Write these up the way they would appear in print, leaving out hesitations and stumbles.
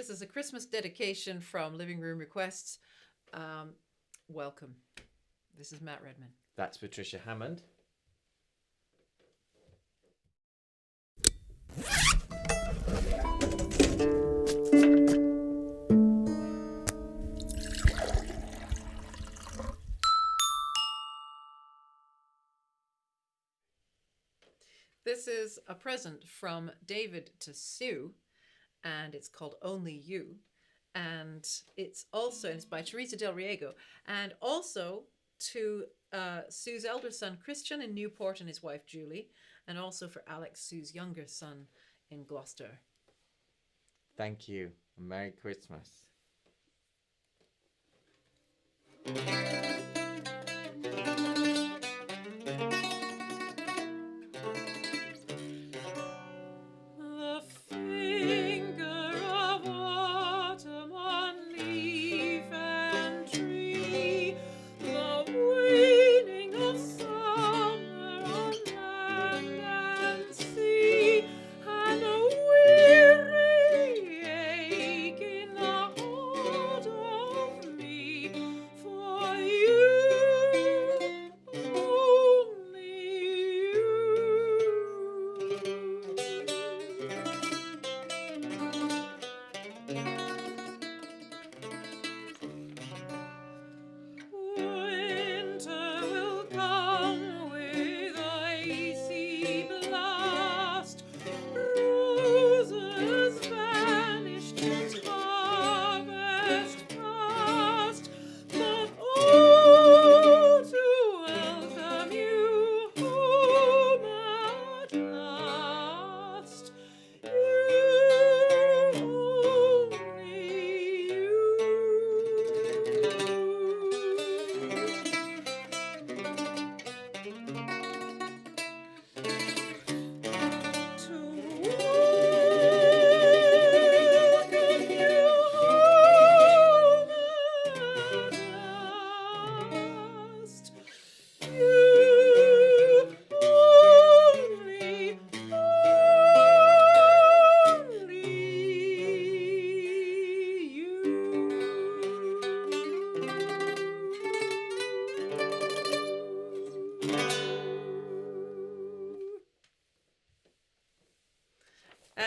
This is a Christmas dedication from Living Room Requests. Welcome. This is Matt Redman. That's Patricia Hammond. This is a present from David to Sue, and it's called Only You. And it's by Teresa del Riego, and also to Sue's elder son Christian in Newport and his wife Julie, and also for Alex, Sue's younger son in Gloucester. Thank you. Merry Christmas.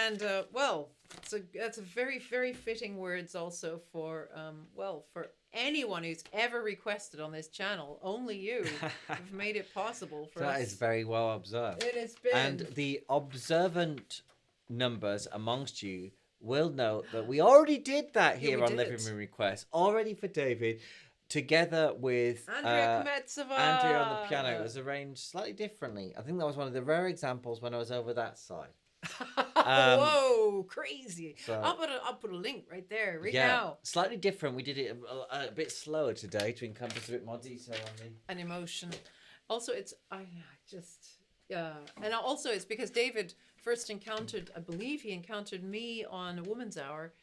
And that's a very, very fitting words also for for anyone who's ever requested on this channel. Only you have made it possible for us. That is very well observed. It has been. And the observant numbers amongst you will note that we already did that here on Living Room Requests, already for David, together with Andrea Kmetsova. Andrea on the piano. It was arranged slightly differently. I think that was one of the rare examples when I was over that side. Whoa, crazy. So, I'll put a link right there now. Slightly different. We did it a bit slower today to encompass a bit more detail on the and emotion. Also, it's and also it's because David first encountered, I believe he encountered me on A Woman's Hour,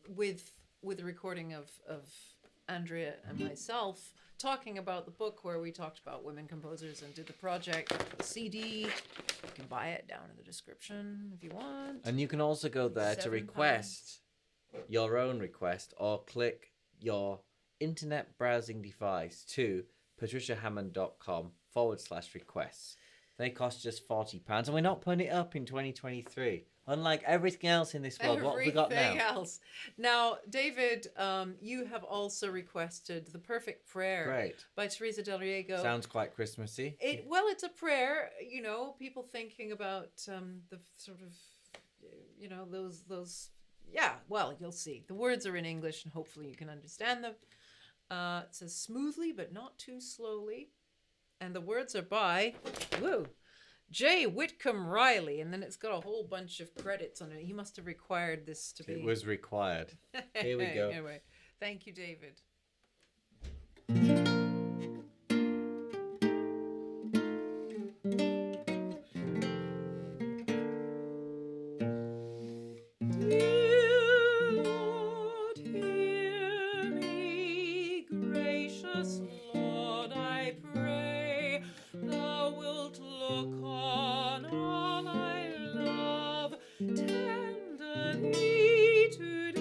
with a recording of Andrea and myself talking about the book where we talked about women composers and did the project CD. You can buy it down in the description if you want. And you can also go there to request your own request, or click your internet browsing device to patriciahammond.com/requests. They cost just £40, and we're not putting it up in 2023. Unlike everything else in this world, what have we got now? Everything else. Now, David, you have also requested The Perfect Prayer by Teresa del Riego. Sounds quite Christmassy. It's a prayer, people thinking about the sort of, those. Yeah, well, you'll see. The words are in English, and hopefully you can understand them. It says smoothly, but not too slowly. And the words are by, J. Whitcomb Riley, and then it's got a whole bunch of credits on it. He must have required this to be. It was required. Here we go. Anyway, thank you, David. Dear Lord, hear me, gracious Lord, I pray. Thou wilt look on all I love tenderly to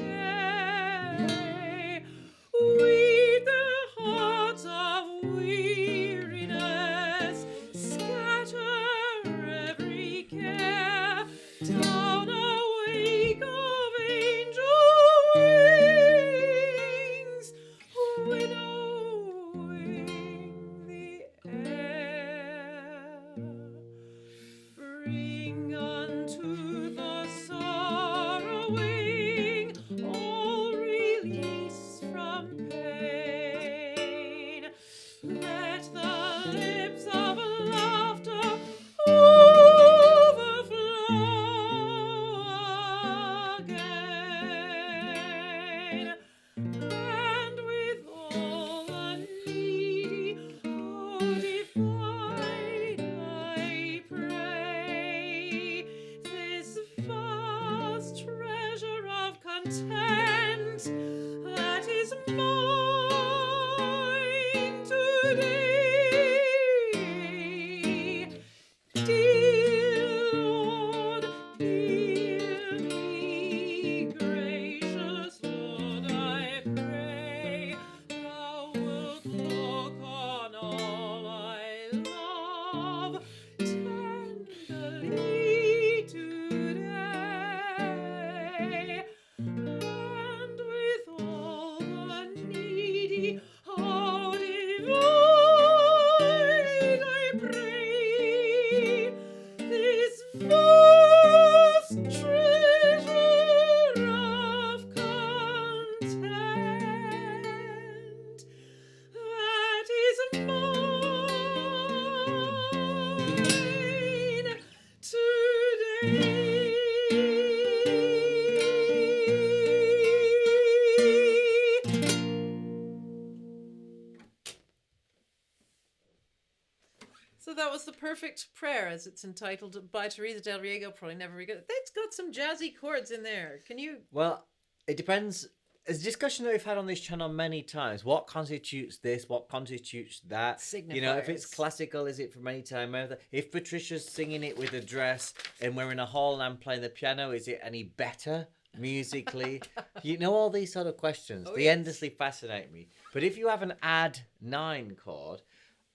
was the perfect prayer, as it's entitled, by Teresa del Riego. Probably never read it. It's got some jazzy chords in there. Can you? Well, it depends. It's a discussion that we've had on this channel many times. What constitutes this? What constitutes that? Signifiers. You know, if it's classical, is it from any time? If Patricia's singing it with a dress and we're in a hall and I'm playing the piano, is it any better musically? You know, all these sort of questions. They endlessly fascinate me. But if you have an add 9 chord,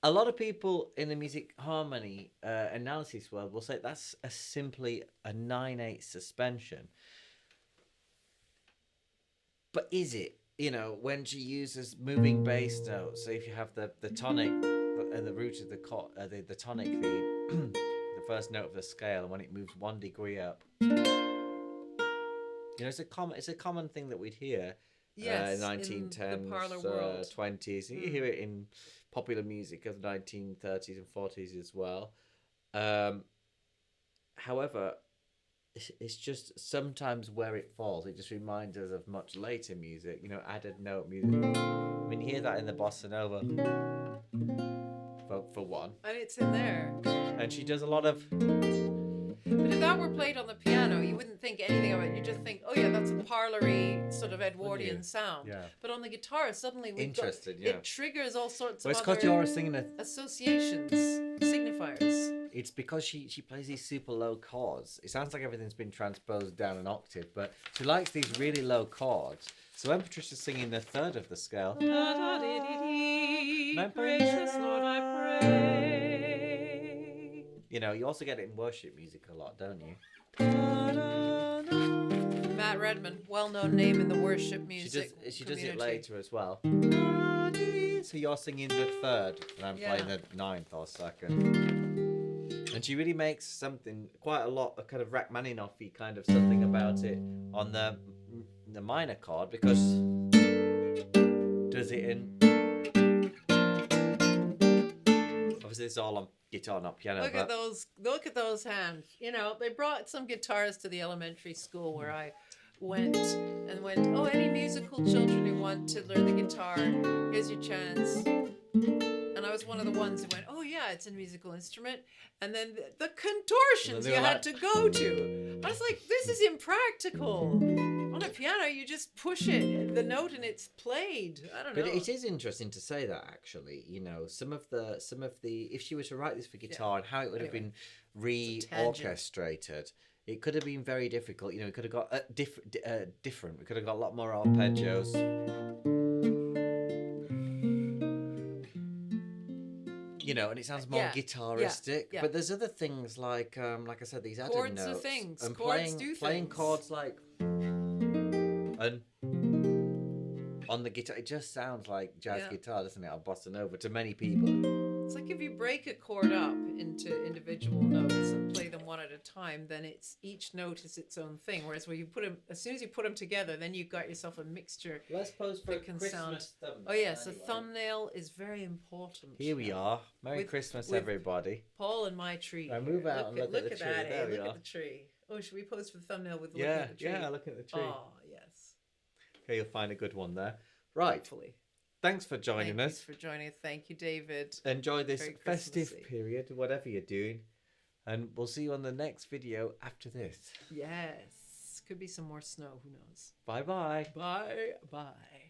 a lot of people in the music harmony analysis world will say that's simply a 9/8 suspension. But is it? You know, when she uses moving bass notes, so if you have the tonic and the root of the tonic, the first note of the scale, and when it moves 1 degree up, you know, it's a common thing that we'd hear in 1910s, in the parlor world. 20s. You hear it in popular music of the 1930s and 40s as well. However, it's just sometimes where it falls. It just reminds us of much later music, you know, added note music. I mean, you hear that in the bossa nova, for one. And it's in there. And she does a lot of... But if that were played on the piano, you wouldn't think anything of it. You just think, oh yeah, that's a parlory sort of Edwardian sound. Yeah. But on the guitar, suddenly it triggers all sorts of other you're singing associations, signifiers. It's because she plays these super low chords. It sounds like everything's been transposed down an octave, but she likes these really low chords. So when Patricia's singing the third of the scale, gracious Lord, I pray. You know, you also get it in worship music a lot, don't you? Matt Redman, well-known name in the worship music She does it later as well. So you're singing the third, and I'm playing the 9th or 2nd. And she really makes something, quite a lot, a kind of Rachmaninoff-y kind of something about it on the minor chord, because does it in... Obviously it's all on guitar, not piano. Look at those hands. You know, they brought some guitars to the elementary school where I went, oh, any musical children who want to learn the guitar, here's your chance. And I was one of the ones who went, oh yeah, it's a musical instrument. And then the contortions you had to go to. I was like, this is impractical. On a piano, you just push it, the note, and it's played. I don't know. But it is interesting to say that, actually. You know, some of the if she were to write this for guitar and how it would have been re-orchestrated, it could have been very difficult. You know, it could have got different. We could have got a lot more arpeggios. You know, and it sounds more guitaristic. But there's other things like I said, these added chords notes. Are things. And chords playing chords like and on the guitar, it just sounds like jazz guitar, doesn't it? Or bossa nova to many people. It's like if you break a chord up into individual notes and play them one at a time, then each note is its own thing. Whereas when you put them, as soon as you put them together, then you've got yourself a mixture. Let's pose for a Christmas thumbnail. Oh yes, a thumbnail is very important. Here we are. Merry Christmas, everybody. Paul and my tree. I move out and look at the tree. There we are. Look at the tree. Oh, should we pose for the thumbnail with looking at the tree? Yeah, looking at the tree. Oh, yes. Okay, you'll find a good one there. Right. Hopefully. Thanks for joining us. Thanks for joining us. Thank you, David. Enjoy this festive period, whatever you're doing. And we'll see you on the next video after this. Yes. Could be some more snow. Who knows? Bye-bye. Bye-bye.